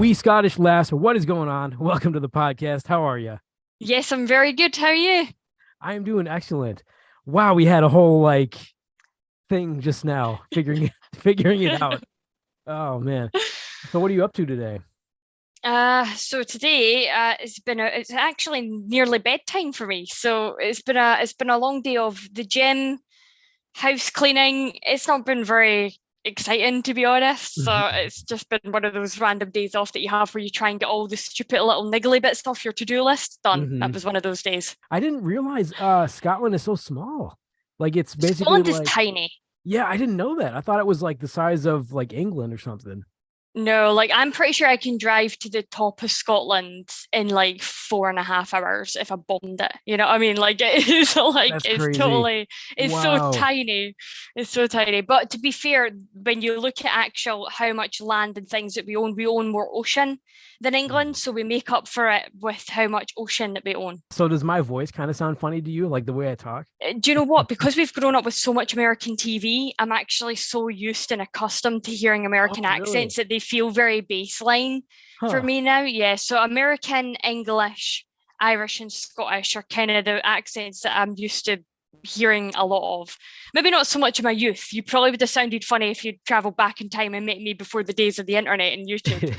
We Scottish lass, what is going on? Welcome to the podcast. How are you? Yes, I'm very good. How are you? I am doing excellent. Wow, we had a whole thing just now figuring it out. Oh man. So what are you up to today? So today, it's actually nearly bedtime for me. So it's been a long day of the gym, house cleaning. It's not been very exciting, to be honest. So it's just been one of those random days off that you have where you try and get all the stupid little niggly bits off your to-do list done. hmm That was one of those days. I didn't realize Scotland is so small. Like it's basically Scotland is like tiny. yeah, I didn't know that. I thought it was like the size of like England or something. No, like I'm pretty sure I can drive to the top of Scotland in like 4.5 hours if I bombed it. You know what I mean? Like it is like That's crazy. it's so Wow. tiny. It's so tiny. But to be fair, when you look at actual how much land and things that we own more ocean than England, so we make up for it with how much ocean that we own. So does my voice kind of sound funny to you, like the way I talk? Do you know what? Because we've grown up with so much American TV, I'm actually so used and accustomed to hearing Oh, American really? accents that they feel very baseline for Huh. me now. Yeah, so American, English, Irish, and Scottish are kind of the accents that I'm used to hearing a lot of. Maybe not so much in my youth. You probably would have sounded funny if you'd traveled back in time and met me before the days of the internet and YouTube.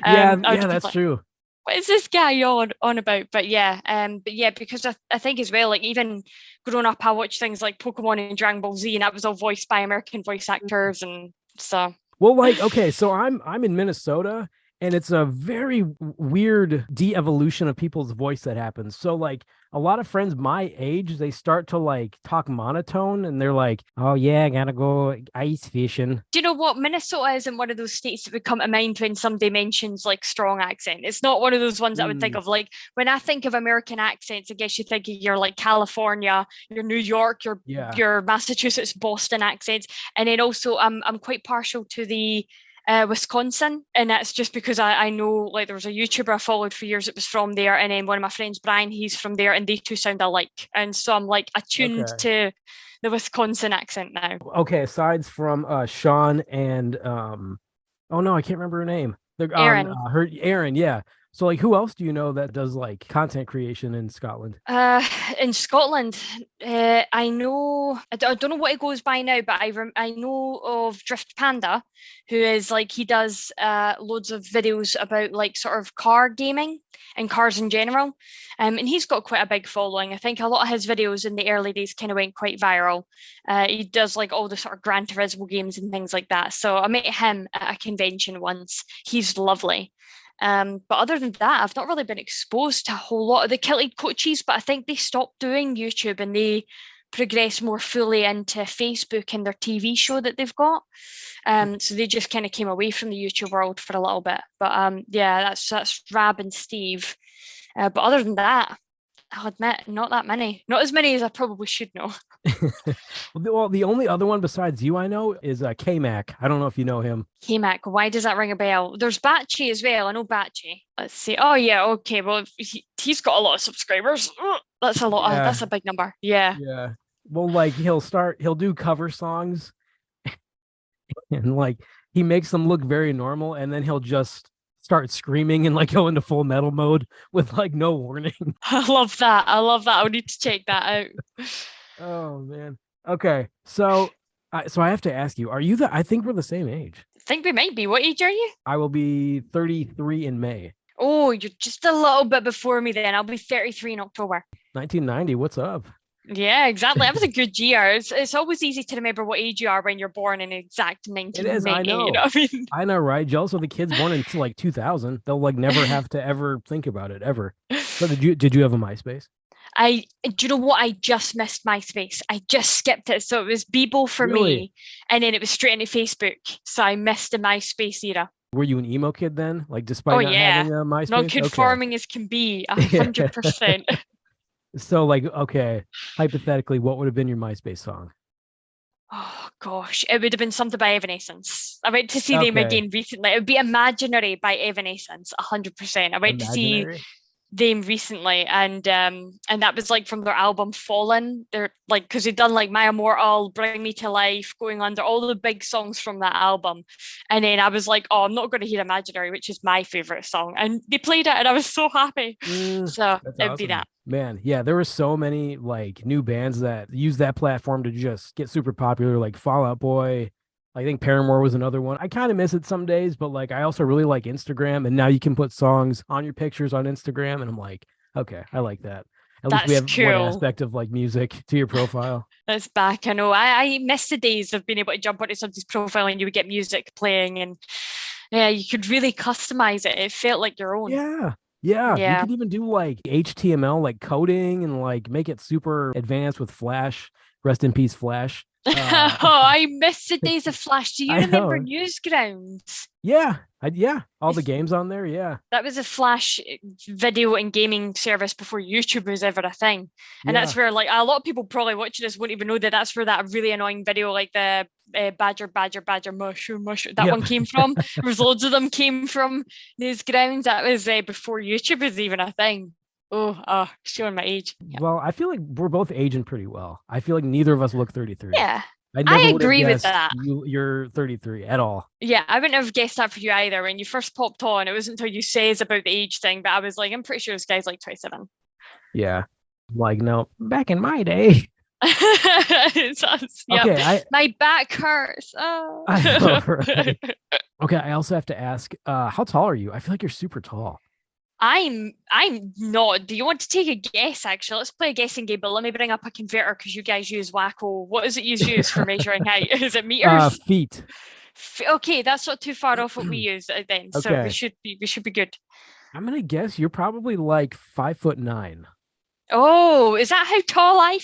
Yeah, I would yeah, have been that's like, true. what is this guy on about? But yeah, because I think as well, like even growing up, I watched things like Pokemon and Dragon Ball Z, and that was all voiced by American voice actors, and so Well, like, okay, so I'm in Minnesota, and it's a very weird de-evolution of people's voice that happens. So like a lot of friends my age, they start to like talk monotone and they're like, "Oh yeah, I gotta go ice fishing." do you know what? Minnesota isn't one of those states that would come to mind when somebody mentions like strong accent. It's not one of those ones I would think Mm, of. Like when I think of American accents, I guess you think of your like California, your New York, your yeah. your Massachusetts, Boston accents, and then also I'm quite partial to the Wisconsin, and that's just because I know like there was a YouTuber I followed for years that was from there, and then one of my friends, Brian, he's from there, and they two sound alike, and so I'm like attuned Okay. to the Wisconsin accent now. Okay, aside from Sean and oh no, I can't remember her name. They're on Aaron. her Aaron, yeah. So like who else do you know that does like content creation in Scotland? Uh, in Scotland, I know I don't know what it goes by now, but I know of Drift Panda, who is like he does loads of videos about like sort of car gaming and cars in general, and he's got quite a big following. I think a lot of his videos in the early days kind of went quite viral. He does like all the sort of Gran Turismo games and things like that. So I met him at a convention once. He's lovely. But other than that, I've not really been exposed to a whole lot of the Kilted coaches, but I think they stopped doing YouTube and they progressed more fully into Facebook and their TV show that they've got. So they just kind of came away from the YouTube world for a little bit. But yeah, that's Rab and Steve. But other than that, I'll admit, not that many. Not as many as I probably should know. Well, the only other one besides you I know is K-Mac. I don't know if you know him. K-Mac, why does that ring a bell? There's Batchy as well. I know Batchy. Let's see. Oh yeah, okay. Well, he's got a lot of subscribers. That's a lot. Yeah, That's a big number. Yeah. yeah. Well, like he'll do cover songs and like he makes them look very normal, and then he'll just start screaming and like go into full metal mode with like no warning. I love that. I love that. I need to check that out. Oh man. Okay. So I have to ask you, are you the I think we're the same age. I think we might be. What age are you? I will be 33 in May. Oh, you're just a little bit before me then. I'll be 33 in October. 1990. What's up? Yeah, exactly. That was a good year. It's always easy to remember what age you are when you're born in exact It is. I 1990. You know know. what I mean? I know, right? Jealous of the kids born in like 2000. They'll like never have to ever think about it ever. So did you have a MySpace? Do you know what? I just missed MySpace. I just skipped it. So it was Bebo for Really? me, and then it was straight into Facebook. So I missed the MySpace era. Were you an emo kid then? Like Oh despite not yeah, having a MySpace? Okay. non-conforming as can be, a Yeah. hundred percent. So like okay, hypothetically, what would have been your MySpace song? Oh gosh, it would have been something by Evanescence. I went to see them Okay. again recently. It would be Imaginary by Evanescence, 100%. I went to see Imaginary? them recently, and that was like from their album Fallen. They're like, because they'd done like My Immortal, Bring Me to Life, Going Under, all the big songs from that album. And then I was like, oh, I'm not going to hear Imaginary, which is my favorite song, and they played it, and I was so happy. So That's it'd be awesome. that. Man, yeah, there were so many like new bands that use that platform to just get super popular, like Fall Out Boy. I think Paramore was another one. I kind of miss it some days, but like I also really like Instagram, and now you can put songs on your pictures on Instagram, and I'm like, okay, I like that. At least we That's have one cool. aspect of like music to your profile. It's back. I know. I miss the days of being able to jump onto somebody's profile and you would get music playing, and yeah, you could really customize it. It felt like your own. Yeah. Yeah, you Yeah. could even do like HTML like coding and like make it super advanced with Flash. Rest in peace, Flash. Oh, I miss the days of Flash. Do you I remember know. Newsgrounds? Yeah, yeah, all the games on there. Yeah, That was a Flash video and gaming service before YouTube was ever a thing. And yeah, that's where, like, a lot of people probably watching this won't even know that that's where that really annoying video, like the badger, mushroom, that yep. one came from. There's loads of them came from Newsgrounds. That was before YouTube was even a thing. Showing my age. Yeah. Well, I feel like we're both aging pretty well. I feel like neither of us look 33. Yeah, I never I would have agree with guessed that. you're 33 at all. Yeah, I wouldn't have guessed that for you either. When you first popped on, it wasn't until you says about the age thing, but I was like, I'm pretty sure this guy's like 27. Yeah, like no, back in my day. Yep. Okay, My back hurts. Oh. I know, right? Okay, I also have to ask, how tall are you? I feel like you're super tall. I'm not. Do you want to take a guess? Actually, let's play a guessing game. But let me bring up a converter because you guys use Wacko. What is it you use for measuring height? Is it meters? Feet. Okay, that's not too far off what we use then. So Okay, we should be good. I'm gonna guess you're probably like 5'9". Oh, is that how tall I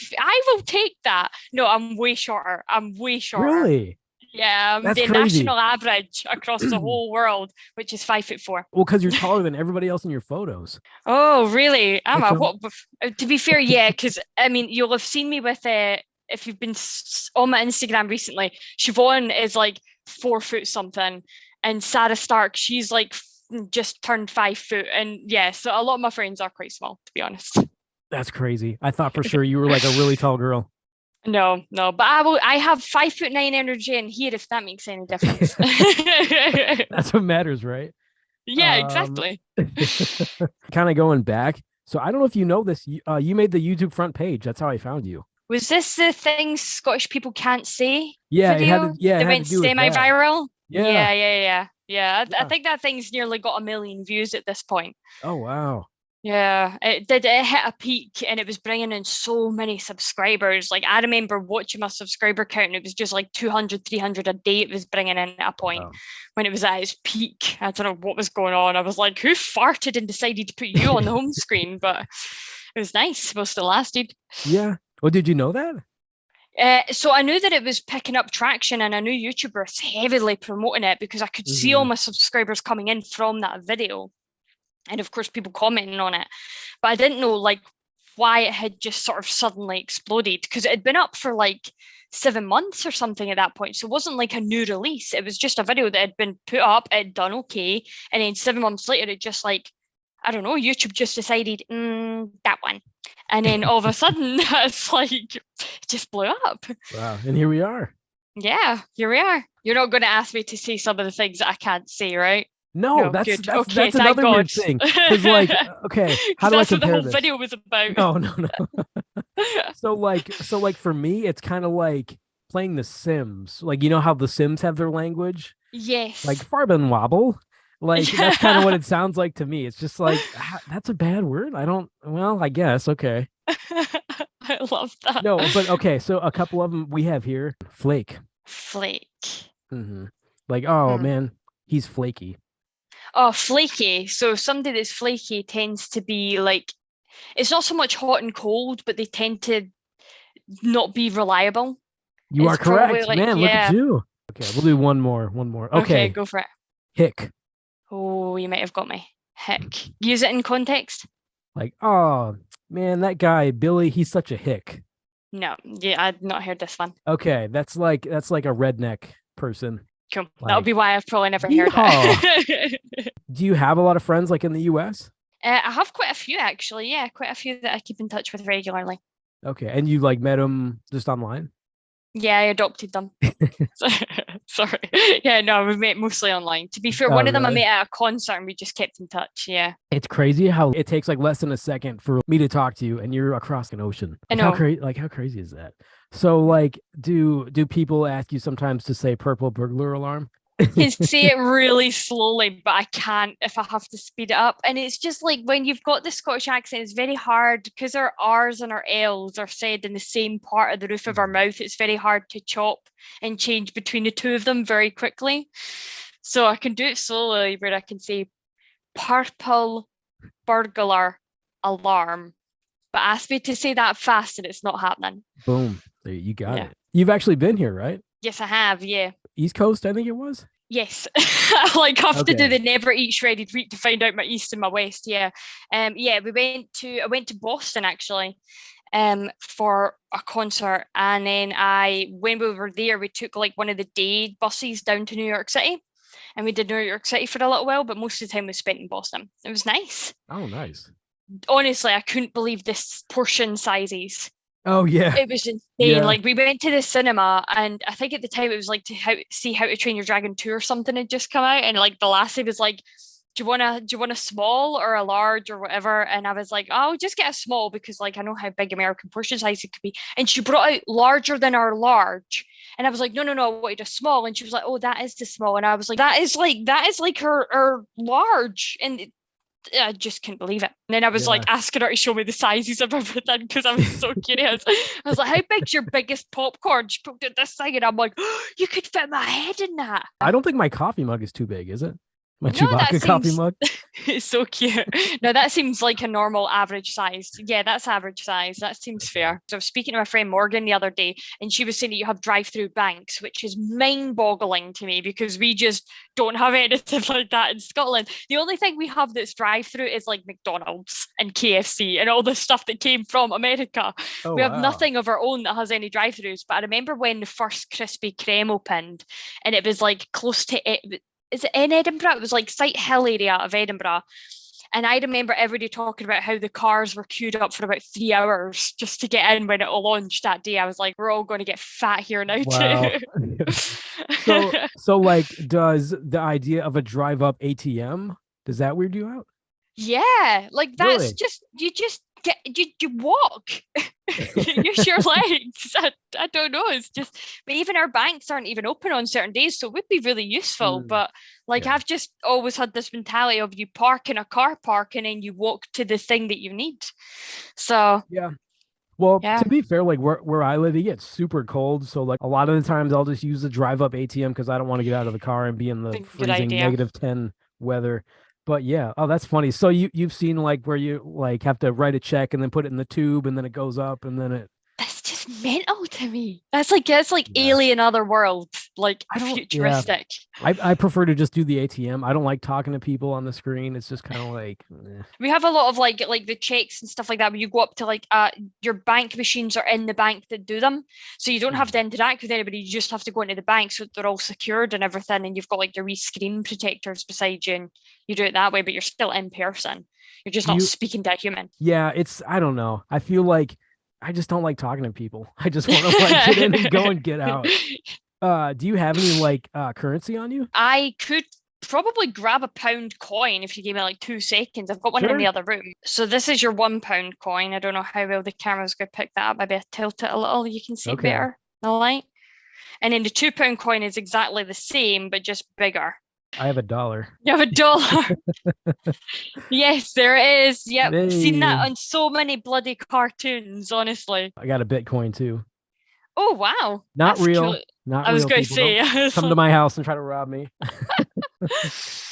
will take that. No, I'm way shorter. I'm way shorter. Really? Yeah, I'm That's the crazy. national average across the whole world, which is 5'4". Well, because you're taller than everybody else in your photos. Oh, really? Like from To be fair, yeah, because I mean, you'll have seen me with if you've been on my Instagram recently, Siobhan is like 4 foot something, and Sarah Stark, she's like just turned 5 foot, and yeah, so a lot of my friends are quite small, to be honest. That's crazy. I thought for sure you were like a really tall girl. No, but I have 5'9" energy in here, if that makes any difference. That's what matters, right? Yeah, exactly. Kind of going back. So I don't know if you know this. You made the YouTube front page. That's how I found you. Was this the things Scottish people can't say Yeah, it had video to. Yeah, it that had went to do with that. semi-viral? Yeah. Yeah. I Yeah. think that thing's nearly got 1 million views at this point. Oh wow. Yeah, it did. It hit a peak and it was bringing in so many subscribers. Like, I remember watching my subscriber count and it was just like 200, 300 a day it was bringing in at a point Wow. when it was at its peak. I don't know what was going on. I was like, who farted and decided to put you on the home screen? But it was nice. Supposed to lasted. Yeah. Oh, did you know that? So I knew that it was picking up traction, and I knew YouTubers heavily promoting it because I could see all my subscribers coming in from that video, and of course people commenting on it. But I didn't know like why it had just sort of suddenly exploded, because it had been up for like 7 months or something at that point. So it wasn't like a new release. It was just a video that had been put up, it had done okay, and then 7 months later it just like, I don't know, YouTube just decided that one. And then all of a sudden, it's like, it just blew up. Wow. And here we are. Yeah, here we are. You're not going to ask me to say some of the things that I can't say, right? No, that's good. that's Okay, that's thank another weird God. thing. Because like, okay, how do I That's what the compare whole this? video was about. No. So like for me, it's kind of like playing The Sims. Like you know how The Sims have their language, Yes. like Farben Wobble. Like that's kind of what it sounds like to me. It's just like that's a bad word. I don't. Well, I guess okay. I love that. No, but okay. So a couple of them we have here. Flake. Flake. Like oh man, he's flaky. Oh, flaky. So somebody that's flaky tends to be like, it's not so much hot and cold, but they tend to not be reliable. You are correct, like, man. Look at you. Okay, we'll do one more. Okay, go for it. Hick. Oh, you might have got me. Hick. Use it in context. Like, oh man, that guy Billy, he's such a hick. No, yeah, I'd not heard this one. Okay, that's like a redneck person. Cool. Like, That'll be why I've probably never heard it. Do you have a lot of friends like in the US? I have quite a few actually. Yeah, quite a few that I keep in touch with regularly. Okay, and you like met him just online? Yeah, I adopted them. Sorry. Yeah, no, we met mostly online. To be fair, Oh, one of them I really? met at a concert and we just kept in touch. Yeah. It's crazy how it takes like less than a second for me to talk to you, and you're across an ocean. I Like how know. crazy! Like how crazy is that? So, like, do people ask you sometimes to say "purple burglar alarm"? Can say it really slowly, but I can't if I have to speed it up. And it's just like when you've got the Scottish accent, it's very hard because our R's and our L's are said in the same part of the roof of our mouth. It's very hard to chop and change between the two of them very quickly. So I can do it slowly, where I can say purple burglar alarm. But ask me to say that fast and it's not happening. Boom! There, you got Yeah. it. You've actually been here, right? Yes, I have. Yeah. East Coast, I think it was. Yes, I like have to do Okay. the never eat shredded wheat to find out my east and my west. Yeah, yeah. I went to Boston actually, for a concert, and then when we were there, we took like one of the day buses down to New York City, and we did New York City for a little while, but most of the time was spent in Boston. It was nice. Oh, nice. Honestly, I couldn't believe this portion sizes. Oh yeah, It was insane. yeah. Like we went to the cinema, and I think at the time it was like see How to Train Your Dragon 2 or something had just come out, and like the lassie was like, do you want a small or a large or whatever?" And I was like, "Oh, I'll just get a small because like I know how big American portion size it could be." And she brought out larger than our large. And I was like, no, no, no, I wanted a small. And she was like, "Oh, that is the small." And I was like, that is like her large. And I just couldn't believe it. And then I was like Yeah. asking her to show me the sizes of everything because I was so curious. I was like, "How big's your biggest popcorn?" She poked at this thing, and I'm like, "Oh, you could fit my head in that." I don't think my coffee mug is too big, is it? My No, that Chewbacca coffee seems mug. it's so cute. No, that seems like a normal average size. Yeah, that's average size. That seems Okay. fair. So I was speaking to my friend Morgan the other day, and she was saying that you have drive-through banks, which is mind-boggling to me because we just don't have anything like that in Scotland. The only thing we have that's drive-through is like McDonald's and KFC and all the stuff that came from America. Oh We have wow. nothing of our own that has any drive-throughs. But I remember when the first Krispy Kreme opened, and it was like close to it. Is it in Edinburgh? It was like Sight Hill area of Edinburgh. And I remember everybody talking about how the cars were queued up for about 3 hours just to get in when it all launched that day. I was like, we're all going to get fat here now too. Wow. So like does the idea of a drive up ATM, does that weird you out? Yeah, like that's Really? just you walk. Use your legs. I don't know. It's just, but even our banks aren't even open on certain days, so it would be really useful. Mm, But like yeah. I've just always had this mentality of you park in a car park and then you walk to the thing that you need. So Yeah. Well, yeah, to be fair, like where I live, it gets super cold. So like a lot of the times I'll just use the drive up ATM because I don't want to get out of the car and be in the good freezing idea. -10 weather. But yeah, oh, that's funny. So you've seen like where you like have to write a check and then put it in the tube and then it goes up and then it That's just mental to me. That's like yeah. alien other world, like I don't yeah. futuristic. I prefer to just do the ATM. I don't like talking to people on the screen. It's just kind of like We have a lot of like the checks and stuff like that where you go up to like your bank machines are in the bank that do them. So you don't have to interact with anybody, you just have to go into the bank so they're all secured and everything, and you've got like your wee screen protectors beside you and you do it that way, but you're still in person. You're just do not you speaking to a human. yeah, it's I don't know. I feel like I just don't like talking to people. I just want to like get in and go and get out. Do you have any like currency on you? I could probably grab a pound coin if you gave me like 2 seconds. I've got one in the Sure. other room. So this is your £1 coin. I don't know how well the camera's going to pick that up. Maybe I tilt it a little. You can see it Okay. better in the light. And then the £2 coin is exactly the same, but just bigger. I have $1. You have a dollar. Yes, there it is. Yep. Seen that Hey, on so many bloody cartoons, honestly. I got a Bitcoin too. Oh, wow. Not That's cool. real. Not I was real going to people. Don't say, come to my house and try to rob me.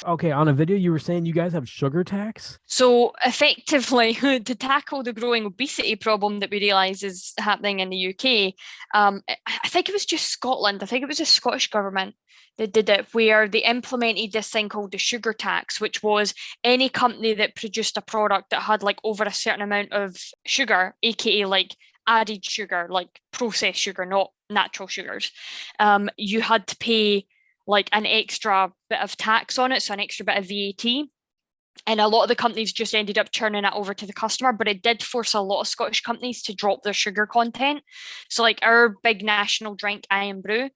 Okay, on a video you were saying you guys have sugar tax? so effectively, to tackle the growing obesity problem that we realise is happening in the UK, I think it was just Scotland. I think it was the Scottish government that did it, where they implemented this thing called the sugar tax, which was any company that produced a product that had like over a certain amount of sugar, aka like added sugar, like processed sugar, not natural sugars, you had to pay like an extra bit of tax on it, so an extra bit of VAT. And a lot of the companies just ended up turning it over to the customer, but it did force a lot of Scottish companies to drop their sugar content. So, like our big national drink, Iron Brew,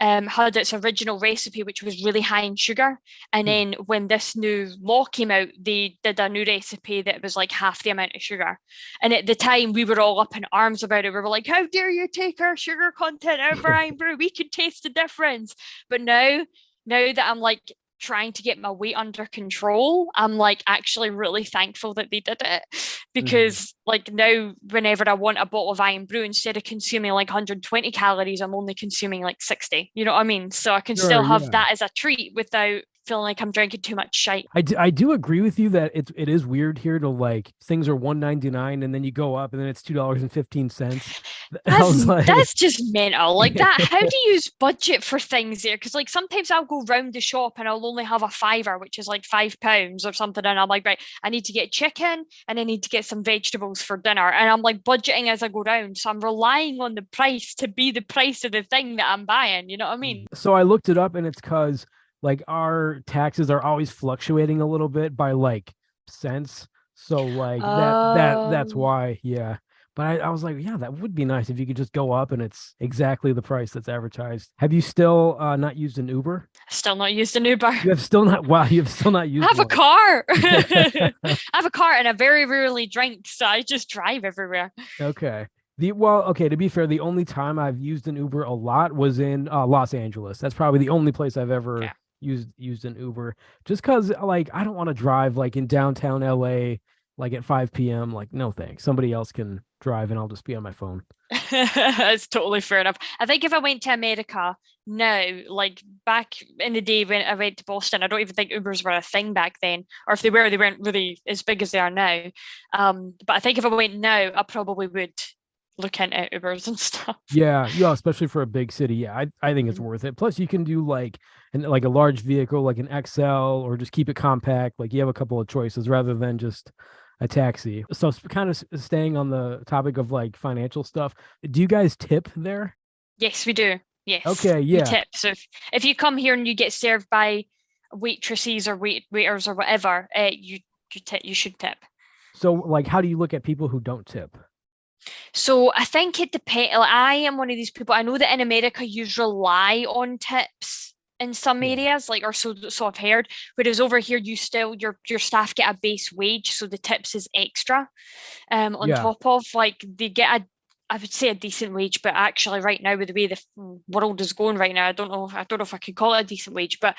had its original recipe, which was really high in sugar. And then when this new law came out, they did a new recipe that was like half the amount of sugar. And at the time, we were all up in arms about it. We were like, how dare you take our sugar content out of our Iron Brew? We can taste the difference. But now that I'm like trying to get my weight under control, I'm like actually really thankful that they did it, because like now whenever I want a bottle of Iron Brew, instead of consuming like 120 calories, I'm only consuming like 60. You know what I mean? So I can Sure, still have yeah. that as a treat without feeling like I'm drinking too much shite. I do agree with you that it is weird here to like things are 1.99 and then you go up and then it's $2.15. I That's was like, that's just mental. Like that. How do you use budget for things there? Because like sometimes I'll go round the shop and I'll only have a fiver, which is like £5 or something, and I'm like, right, I need to get chicken and I need to get some vegetables for dinner, and I'm like budgeting as I go round. So I'm relying on the price to be the price of the thing that I'm buying. You know what I mean? so I looked it up and it's because like our taxes are always fluctuating a little bit by like cents. So like that's Um, why, yeah. But I was like, yeah, that would be nice if you could just go up and it's exactly the price that's advertised. Have you still not used an Uber? still not used an Uber. You have still not, wow, you have still not I used have a one. car. I have a car and I very rarely drink, so I just drive everywhere. Okay. Okay, to be fair, the only time I've used an Uber a lot was in Los Angeles. That's probably the only place I've ever Okay. used an Uber. Just because like I don't want to drive like in downtown LA like at 5 p.m. Like, no thanks. Somebody else can drive and I'll just be on my phone. It's totally fair enough. I think if I went to America now, like back in the day when I went to Boston, I don't even think Ubers were a thing back then, or if they were, they weren't really as big as they are now. But I think if I went now, I probably would look into Ubers and stuff. Yeah, especially for a big city. Yeah, I think it's Mhm. worth it. Plus, you can do like a large vehicle, like an XL, or just keep it compact. Like you have a couple of choices rather than just a taxi. So, kind of staying on the topic of like financial stuff, do you guys tip there? Yes, we do. Yes, Okay, we yeah. tip. So if you come here and you get served by waitresses or waiters or whatever, you should tip. So, like, how do you look at people who don't tip? So I think it depends. Like, I am one of these people. I know that in America you rely on tips in some Yeah, areas, like or so I've heard. Whereas over here, you still your staff get a base wage, so the tips is extra. On yeah, top of like they get a, I would say a decent wage, but actually right now with the way the world is going right now, I don't know if I could call it a decent wage, but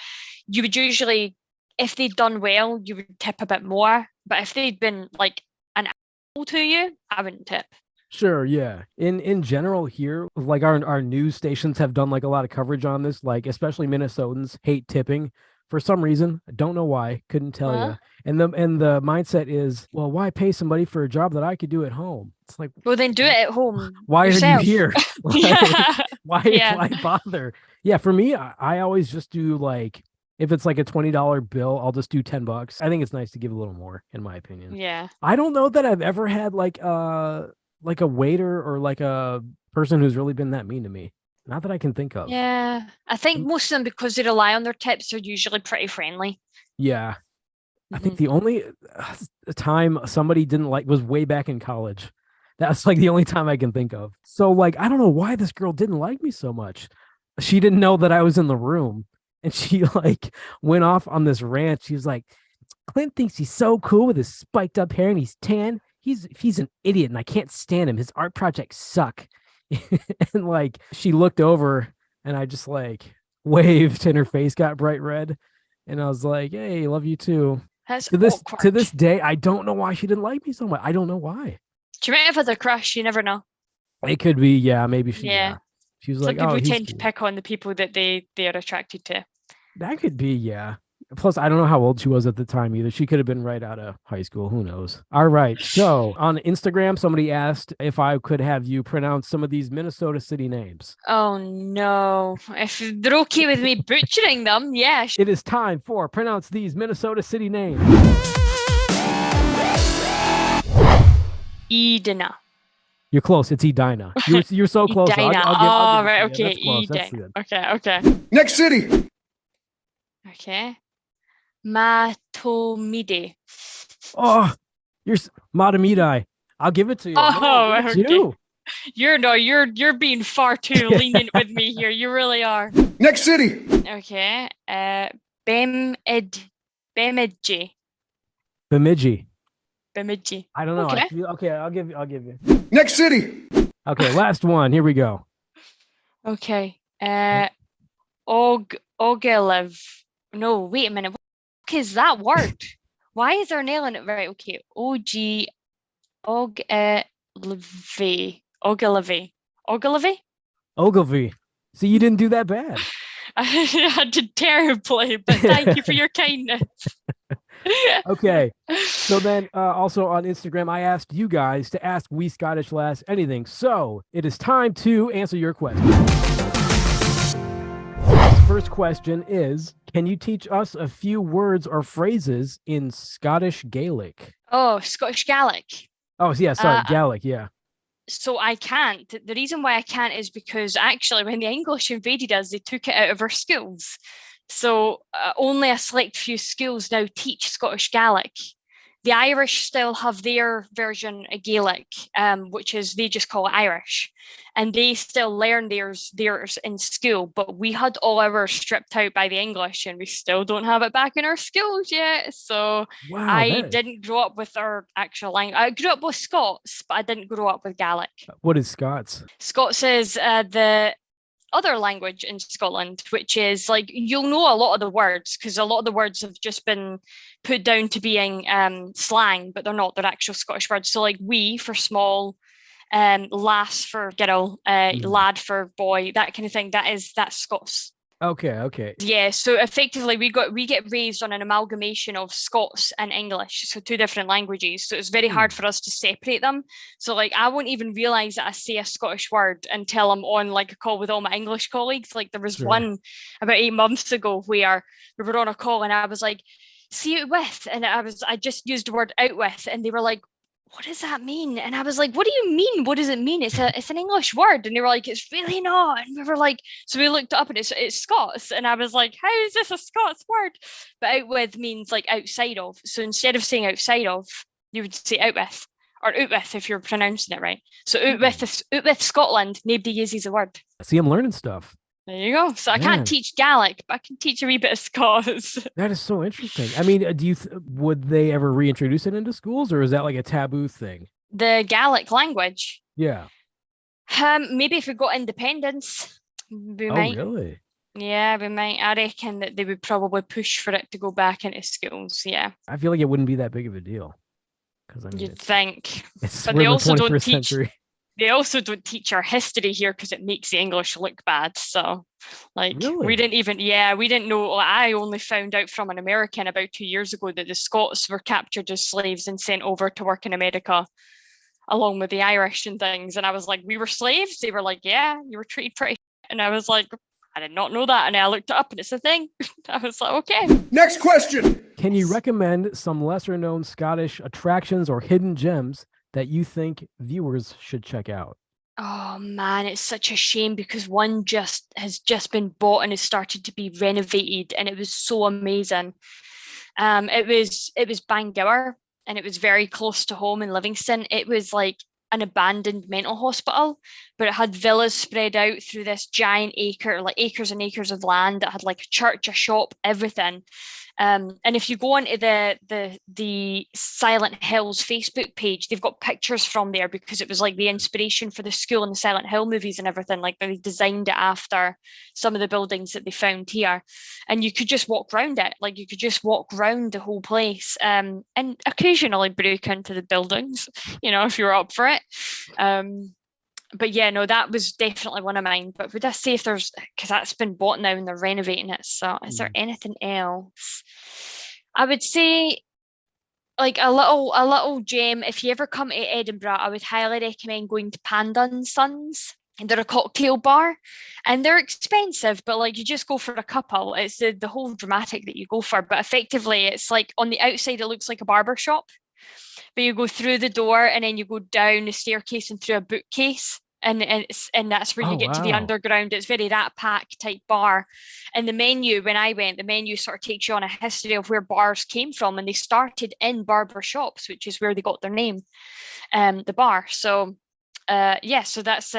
you would usually, if they'd done well, you would tip a bit more. But if they'd been like an asshole to you, I wouldn't tip. sure, yeah. In general, here, like our news stations have done like a lot of coverage on this. Like, especially Minnesotans hate tipping for some reason. I don't know why. Couldn't tell Huh? you. And the mindset is, well, why pay somebody for a job that I could do at home? It's like, Well, then do it at home why are you yourself. here? Like, Yeah. why Yeah. why bother? Yeah, for me, I always just do like if it's like a $20 bill, I'll just do $10. I think it's nice to give a little more, in my opinion. Yeah. I don't know that I've ever had like a waiter or like a person who's really been that mean to me. Not that I can think of. Yeah. I think Um, most of them, because they rely on their tips, are usually pretty friendly. Yeah, I think Hmm. the only time somebody didn't like was way back in college. That's like the only time I can think of. So like I don't know why this girl didn't like me so much. She didn't know that I was in the room and she like went off on this rant. She was like, Clint thinks he's so cool with his spiked up hair and he's tan. He's an idiot and I can't stand him. His art projects suck. And like she looked over and I just like waved and her face got bright red. And I was like, hey, love you too. That's To this awkward. day, I don't know why she didn't like me so much. I don't know why. Do you might have had a crush? You never know. It could be, yeah, maybe Yeah. She was Some like, oh, people he's tend to cute. pick on the people that they are attracted to. That could be, yeah. Plus, I don't know how old she was at the time either. She could have been right out of high school. Who knows? All right. So on Instagram, somebody asked if I could have you pronounce some of these Minnesota city names. Oh no. If they're okay with me butchering them, yeah. It is time for pronounce these Minnesota city names. Edina. You're close. It's Edina. You're so close. Edina. I'll Oh, give it right. to you. Okay. That's close. That's Edina. good. Okay. Okay. Next city. Okay. Matomide. Oh, you're Matamidai. I'll give it to you. No, Oh, look at okay. you. You're being far too lenient with me here. You really are. Next city. Okay. Bemid Bemidji. Bemidji. Bemidji. I don't know. I Okay. feel okay. I'll give you. Next city. Okay, last one. Here we go. Okay. Ogilv. No, wait a minute. What is that word? Why is there an L in it? Right, okay. O-G Ogilvy. Ogilvy. Ogilvy? Ogilvy. See, you didn't do that bad. I did terribly, but thank you for your kindness. Okay. So then also on Instagram, I asked you guys to ask We Scottish Lass anything. So it is time to answer your question. First question is, can you teach us a few words or phrases in Scottish Gaelic? Oh, Scottish Gaelic. Oh, yeah, sorry, Uh, Gaelic, yeah. so I can't. The reason why I can't is because actually, when the English invaded us, they took it out of our schools. So only a select few schools now teach Scottish Gaelic. The Irish still have their version of Gaelic, which is they just call it Irish, and they still learn theirs in school. But we had all ours stripped out by the English, and we still don't have it back in our schools yet. So Wow, I didn't grow up with our actual language. I grew up with Scots, but I didn't grow up with Gaelic. what is Scots? Scots is the other language in Scotland, which is like you'll know a lot of the words because a lot of the words have just been put down to being slang, but they're not. They're actual Scottish words. So like we for small, lass for girl, lad for boy, that kind of thing. That's Scots. Okay. Yeah, so effectively we get raised on an amalgamation of Scots and English, so two different languages. So it's very hard for us to separate them. So like I won't even realize that I say a Scottish word until I'm on like a call with all my English colleagues. Like there was Sure. one about 8 months ago where we were on a call and I was like, see it with, and I just used the word out with, and they were like, what does that mean? And I was like, what do you mean? What does it mean? It's an English word. And they were like, it's really not. And we were like, so we looked up and it's Scots. And I was like, how is this a Scots word? But out with means like outside of. So instead of saying outside of, you would say out with or out with if you're pronouncing it right. So out with Scotland, nobody uses the word. See, I'm learning stuff. There you go. So I can't teach Gaelic, but I can teach a wee bit of Scots. That is so interesting. I mean, would they ever reintroduce it into schools, or is that like a taboo thing? The Gaelic language. Yeah. Maybe if we got independence, we Oh, might. really? Yeah, we might. I reckon that they would probably push for it to go back into schools. Yeah, I feel like it wouldn't be that big of a deal. Because I mean, you'd think. it's But we're they in the also don't 21st teach. century. They also don't teach our history here because it makes the English look bad. So, like, Really? we didn't know. Like, I only found out from an American about 2 years ago that the Scots were captured as slaves and sent over to work in America, along with the Irish and things. And I was like, we were slaves? They were like, yeah, you were treated pretty. And I was like, I did not know that. And I looked it up and it's a thing. I was like, okay. Next question. Can you recommend some lesser known Scottish attractions or hidden gems that you think viewers should check out? Oh man, it's such a shame because one has just been bought and has started to be renovated and it was so amazing. It was Bangor and it was very close to home in Livingston. It was like an abandoned mental hospital, but it had villas spread out through this giant like acres and acres of land that had like a church, a shop, everything. And if you go onto the Silent Hills Facebook page, they've got pictures from there because it was like the inspiration for the school and the Silent Hill movies and everything. Like they designed it after some of the buildings that they found here, and you could just walk around it. Like you could just walk around the whole place, and occasionally break into the buildings, if you're up for it. But yeah, no, that was definitely one of mine. But would I say if there's, because that's been bought now and they're renovating it. So is there anything else? I would say like a little gem. If you ever come to Edinburgh, I would highly recommend going to Panda and Sons. And they're a cocktail bar and they're expensive, but like you just go for a couple. It's the whole dramatic that you go for. But effectively, it's like on the outside, it looks like a barber shop. But you go through the door and then you go down the staircase and through a bookcase and that's where you Oh, get to the wow. underground. It's very Rat Pack type bar. And the menu, when I went, the menu sort of takes you on a history of where bars came from, and they started in barber shops, which is where they got their name, the bar. So yeah, so that's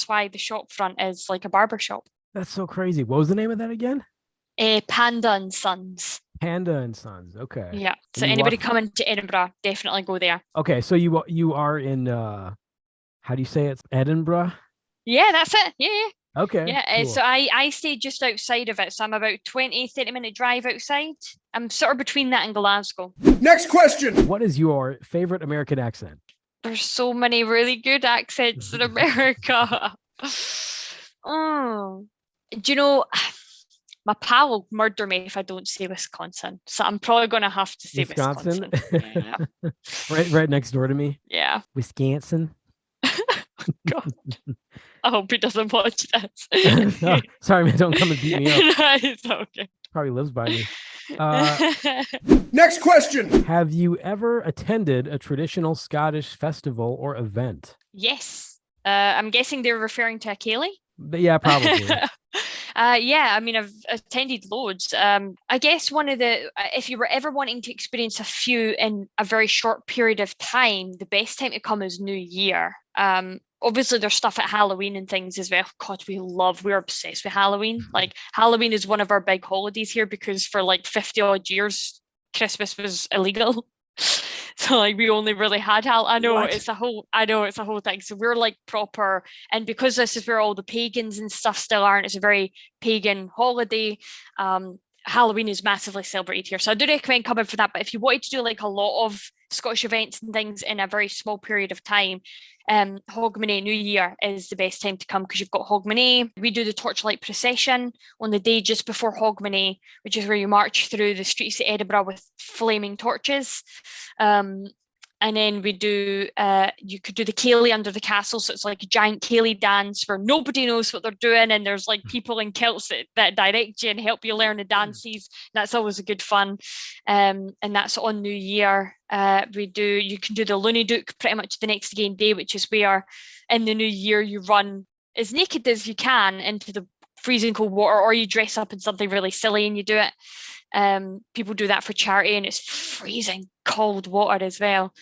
why the shop front is like a barber shop. That's so crazy. What was the name of that again? Panda and Sons. Panda and Sons. Okay. Yeah. So And you anybody walk. coming to Edinburgh, definitely go there. Okay, so you are in how do you say it? Edinburgh? Yeah, that's it. Yeah. Okay, Yeah. cool. So I stayed just outside of it. So I'm about 20-30 minute drive outside. I'm sort of between that and Glasgow. Next question. What is your favorite American accent? There's so many really good accents in America. Oh, do you know, my pal will murder me if I don't say Wisconsin. So I'm probably going to have to say Wisconsin? Wisconsin. Yeah. Right next door to me. Yeah. Wisconsin. God. I hope he doesn't watch this. Oh, sorry, man, don't come and beat me up. No, it's okay. Probably lives by me. Next question. Have you ever attended a traditional Scottish festival or event? Yes. I'm guessing they're referring to a Cayley. Yeah, probably. Yeah, I mean, I've attended loads. I guess one of the, if you were ever wanting to experience a few in a very short period of time, the best time to come is New Year. Obviously, there's stuff at Halloween and things as well. God, we're obsessed with Halloween. Like, Halloween is one of our big holidays here because for like 50 odd years, Christmas was illegal. So like we only really had I know What? it's a whole thing. So we're like proper, and because this is where all the pagans and stuff still aren't, it's a very pagan holiday. Halloween is massively celebrated here. So I do recommend coming for that. But if you wanted to do like a lot of Scottish events and things in a very small period of time, Hogmanay New Year is the best time to come because you've got Hogmanay. We do the torchlight procession on the day just before Hogmanay, which is where you march through the streets of Edinburgh with flaming torches. And then we do, you could do the Cayley under the castle. So it's like a giant Cayley dance where nobody knows what they're doing. And there's like people in kilts that direct you and help you learn the dances. That's always a good fun. And that's on New Year. You can do the Looney Duke pretty much the next game day, which is where in the New Year you run as naked as you can into the freezing cold water, or you dress up in something really silly and you do it. People do that for charity and it's freezing cold water as well.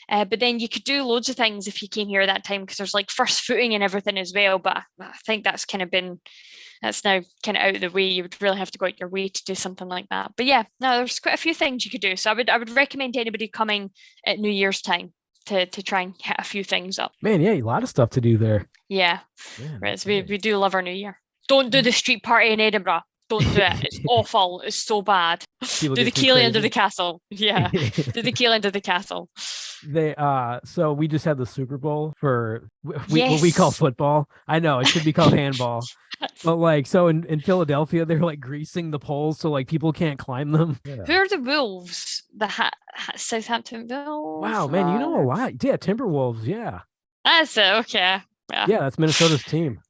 But then you could do loads of things if you came here at that time because there's like first footing and everything as well. But I think that's now kind of out of the way. You would really have to go out your way to do something like that. But yeah, no, there's quite a few things you could do. So I would recommend anybody coming at New Year's time to try and hit a few things up. Man, yeah, a lot of stuff to do there. Yeah, Man, right. So we do love our New Year. Don't do the street party in Edinburgh. Don't do it. It's awful. It's so bad. People Do the get too Cayley under crazy. the castle. Yeah. Do the Cayley under the castle. So we just had the Super Bowl for what we Yes. call football. I know it should be called handball. But like, so in Philadelphia, they're like greasing the poles so like people can't climb them. Who are the Wolves? The Southampton Wolves? Wow, man, you know a lot. Yeah, Timberwolves. Yeah. That's it. Okay. Yeah, that's Minnesota's team.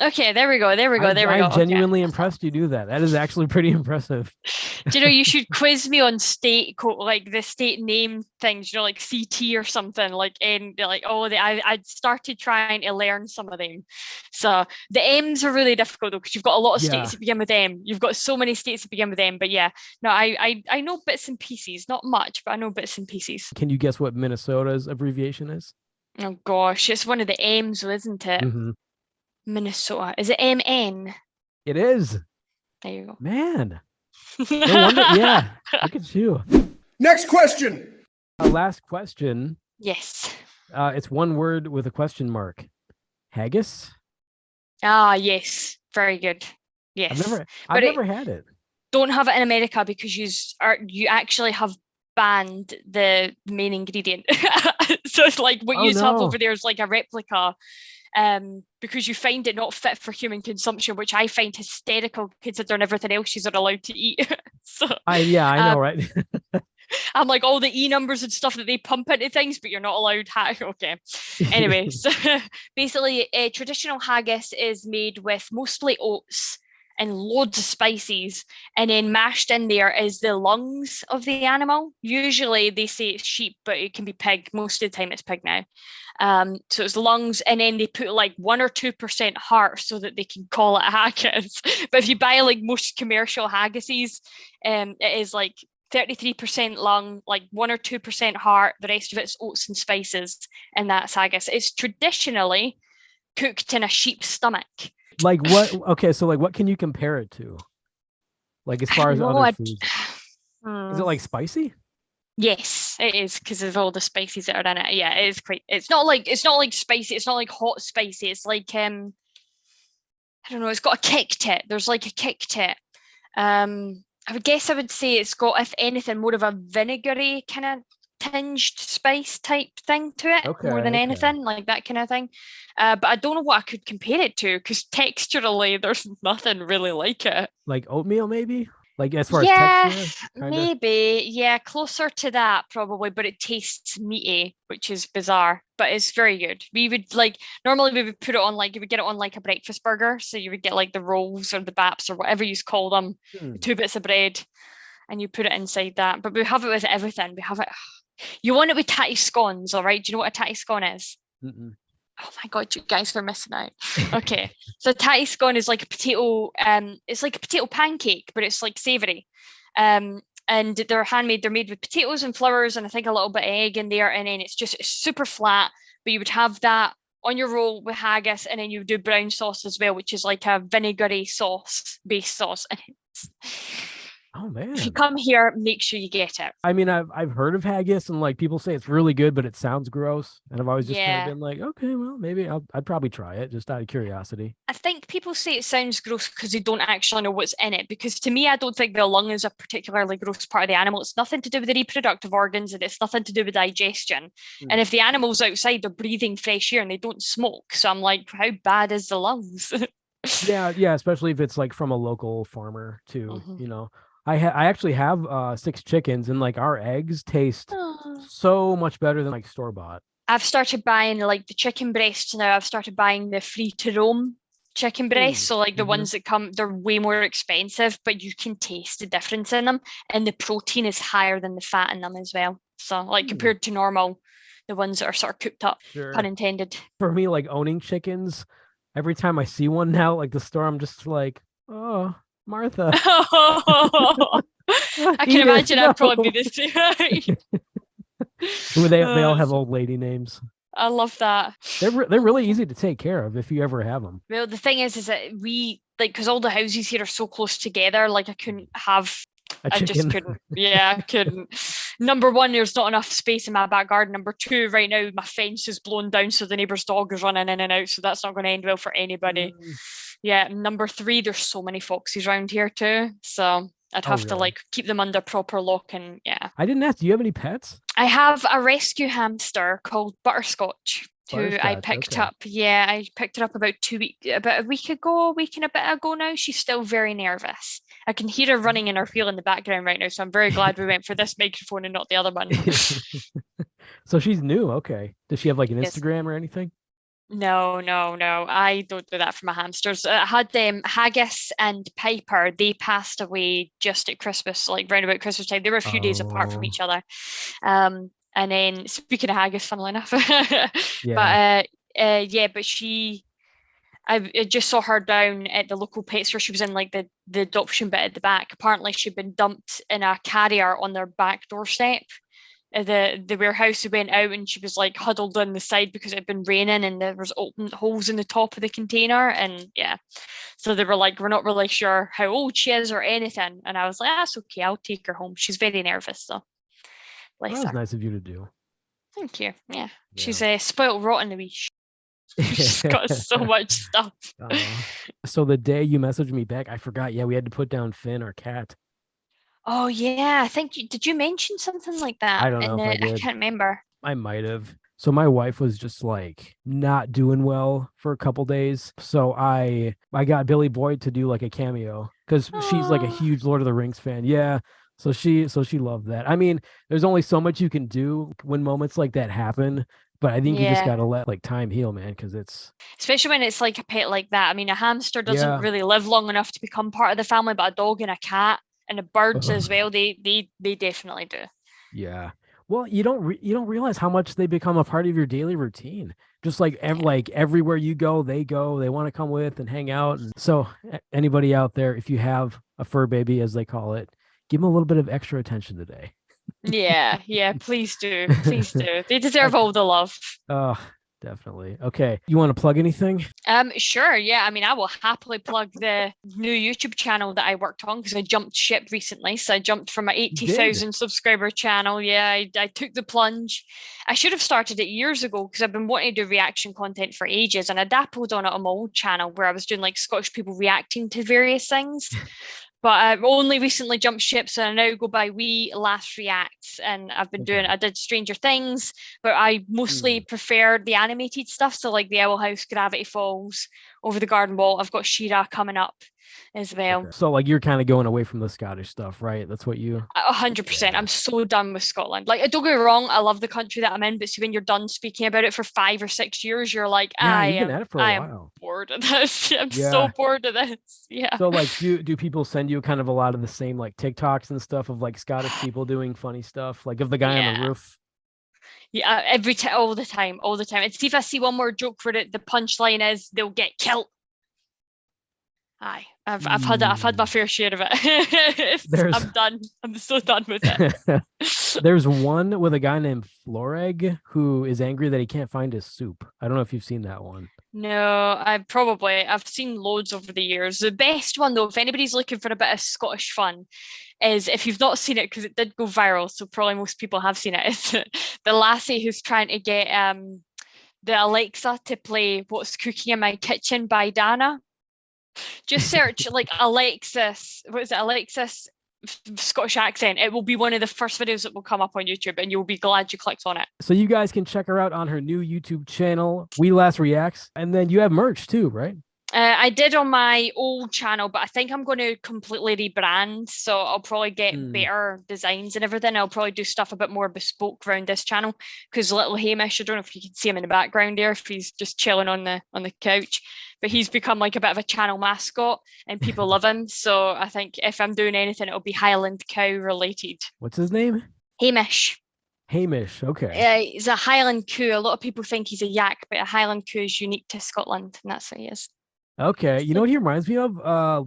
Okay, there we go. I'm genuinely impressed you do that. That is actually pretty impressive. Do you know, you should quiz me on like the state name things, like CT or something, I started trying to learn some of them. So the M's are really difficult though, because you've got a lot of states that begin with M. You've got so many states that begin with M, but yeah, no, I know bits and pieces, not much, but I know bits and pieces. Can you guess what Minnesota's abbreviation is? Oh gosh, it's one of the M's, though, isn't it? Mm-hmm. Minnesota. Is it MN? It is. There you go. Man. No wonder. Yeah. Look at you. Next question. Last question. Yes. It's one word with a question mark. Haggis? Ah, yes. Very good. Yes. I've never had it. Don't have it in America because you actually have banned the main ingredient. So it's like what you have over there is like a replica. Because you find it not fit for human consumption, which I find hysterical considering everything else you're allowed to eat. So I know, right? I'm like all the E numbers and stuff that they pump into things, but you're not allowed. Okay. Anyway, so basically, traditional haggis is made with mostly oats, and loads of spices, and then mashed in there is the lungs of the animal. Usually they say it's sheep, but it can be pig. Most of the time it's pig now. So it's the lungs, and then they put like 1 or 2% heart so that they can call it haggis. But if you buy like most commercial haggises, it is like 33% lung, like 1 or 2% heart, the rest of it's oats and spices, and that's haggis. It's traditionally cooked in a sheep's stomach. Like what? Okay, so like what can you compare it to? Like as far as other foods, is it like spicy? Yes, it is, because of all the spices that are in it. Yeah, it is quite. It's not like spicy. It's not like hot spicy. It's like I don't know. It's got a kick to it. There's like a kick to it. I would say it's got, if anything, more of a vinegary kind of tinged spice type thing to it, more than anything, like that kind of thing. But I don't know what I could compare it to, because texturally there's nothing really like it. Like oatmeal, maybe? Like as far as texture? Maybe. Yeah, closer to that probably, but it tastes meaty, which is bizarre, but it's very good. We would normally we would put it on you would get it on like a breakfast burger. So you would get like the rolls or the baps or whatever you call them, 2 bits of bread, and you put it inside that. But we have it with everything. We have it. You want it with tatty scones, all right? Do you know what a tatty scone is? Mm-mm. Oh my God, you guys are missing out. Okay. So tatty scone is like a potato, it's like a potato pancake, but it's like savory. And they're handmade, they're made with potatoes and flowers and I think a little bit of egg in there. And then it's super flat, but you would have that on your roll with haggis, and then you would do brown sauce as well, which is like a vinegary sauce, based sauce. Oh man! If you come here, make sure you get it. I mean, I've heard of haggis, and like people say it's really good, but it sounds gross. And I've always just kind of been like, okay, well, maybe I'd probably try it just out of curiosity. I think people say it sounds gross because they don't actually know what's in it. Because to me, I don't think the lung is a particularly gross part of the animal. It's nothing to do with the reproductive organs, and it's nothing to do with digestion. And if the animal's outside, they're breathing fresh air and they don't smoke. So I'm like, how bad is the lungs? Yeah, especially if it's like from a local farmer too. You know. I actually have 6 chickens, and like our eggs taste so much better than like store-bought. I've started buying like the chicken breasts now. I've started buying the free to roam chicken breasts. So like the ones that come, they're way more expensive, but you can taste the difference in them, and the protein is higher than the fat in them as well. So like compared to normal, the ones that are sort of cooked up, pun intended. For me, like owning chickens, every time I see one now, like the store, I'm just like, oh, Martha. I can imagine I'd probably be the same. They all have old lady names. I love that. They're really easy to take care of if you ever have them. Well, the thing is that we because all the houses here are so close together. Like I couldn't have. I just couldn't. Yeah, I couldn't. Number one, there's not enough space in my back garden. Number two, right now my fence is blown down, so the neighbour's dog is running in and out. So that's not going to end well for anybody. Yeah. Number three, there's so many foxes around here too. So I'd have to like keep them under proper lock, and yeah. I didn't ask. Do you have any pets? I have a rescue hamster called Butterscotch, who I picked up. Yeah, I picked her up about a week and a bit ago now. She's still very nervous. I can hear her running in her wheel in the background right now, so I'm very glad we went for this microphone and not the other one. So she's new. Okay. Does she have like an Instagram or anything? No. I don't do that for my hamsters. I had Haggis and Piper. They passed away just at Christmas, like round about Christmas time. They were a few days apart from each other. And then speaking of haggis, funnily enough, but I just saw her down at the local pet store. She was in like the adoption bit at the back. Apparently, she'd been dumped in a carrier on their back doorstep. The warehouse, went out, and she was like huddled on the side because it had been raining and there was open holes in the top of the container, and so they were like, we're not really sure how old she is or anything, and I was like, that's okay, I'll take her home. She's very nervous, so that was nice of you to do. Thank you. Yeah. She's spoiled rotten the wee she's got so much stuff. So the day you messaged me back, I forgot. We had to put down Finn, our cat. Oh yeah, I think did you mention something like that? I don't know if I did. I can't remember. I might have. So my wife was just like not doing well for a couple days. So I got Billy Boyd to do like a cameo because she's like a huge Lord of the Rings fan. Yeah. So she loved that. I mean, there's only so much you can do when moments like that happen, but I think you just Yeah. gotta let like time heal, man, because it's Especially when it's like a pet like that. I mean, a hamster doesn't yeah. really live long enough to become part of the family, but a dog and a cat and the birds as Ugh. well, they definitely do. Yeah. Well, you don't realize how much they become a part of your daily routine. Just like Yeah. like everywhere you go, they want to come with and hang out. And so anybody out there, if you have a fur baby, as they call it, give them a little bit of extra attention today. Yeah, yeah, please do. Please do. They deserve Okay. all the love. Oh, definitely. Okay. You want to plug anything? Sure, yeah. I mean, I will happily plug the new YouTube channel that I worked on because I jumped ship recently. So I jumped from an You did. 80,000 subscriber channel. Yeah, I took the plunge. I should have started it years ago because I've been wanting to do reaction content for ages, and I dabbled on it on my old channel where I was doing like Scottish people reacting to various things. But I've only recently jumped ship, so I now go by We Last Reacts, and Okay. I did Stranger Things, but I mostly Hmm. prefer the animated stuff. So like the Owl House, Gravity Falls, Over the Garden Wall. I've got Shira coming up as Okay. well. So like you're kind of going away from the Scottish stuff, right? That's what you 100%. Yeah. I'm so done with Scotland. Like, don't get me wrong, I love the country that I'm in, but see, when you're done speaking about it for 5 or 6 years, you're like, Yeah, you've been at it for a I am while. bored of this. I'm so Yeah. bored of this. Yeah. So like do people send you kind of a lot of the same like TikToks and stuff of like Scottish people doing funny stuff, like of the guy on the Yeah. roof? Yeah, every time, all the time, all the time. And see if I see one more joke where the punchline is they'll get killed. Aye, I've had my Mm. fair share of it. There's I'm done. I'm so done with it. there's one with a guy named Floreg who is angry that he can't find his soup. I don't know if you've seen that one. No, I've seen loads over the years. The best one though, if anybody's looking for a bit of Scottish fun, is if you've not seen it because it did go viral, so probably most people have seen it. Is the lassie who's trying to get the Alexa to play "What's Cooking in My Kitchen" by Dana. Just search like Alexis. What is it? Alexis Scottish accent. It will be one of the first videos that will come up on YouTube, and you'll be glad you clicked on it. So you guys can check her out on her new YouTube channel, We Last Reacts, and then you have merch too, right? I did on my old channel, but I think I'm going to completely rebrand. So I'll probably get Mm, better designs and everything. I'll probably do stuff a bit more bespoke around this channel because little Hamish, I don't know if you can see him in the background there, if he's just chilling on the couch, but he's become like a bit of a channel mascot and people love him. So I think if I'm doing anything, it'll be Highland cow related. What's his name? Hamish. Hamish. Okay. He's a Highland coo. A lot of people think he's a yak, but a Highland coo is unique to Scotland, and that's what he is. Okay. You know what he reminds me of?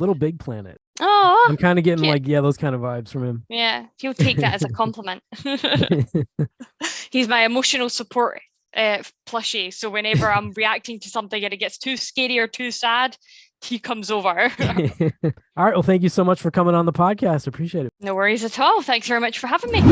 Little Big Planet. Oh, I'm kind of getting cute. like, yeah, those kind of vibes from him. Yeah, he'll take that as a compliment. He's my emotional support plushie. So whenever I'm reacting to something and it gets too scary or too sad, he comes over. All right. Well, thank you so much for coming on the podcast. Appreciate it. No worries at all. Thanks very much for having me.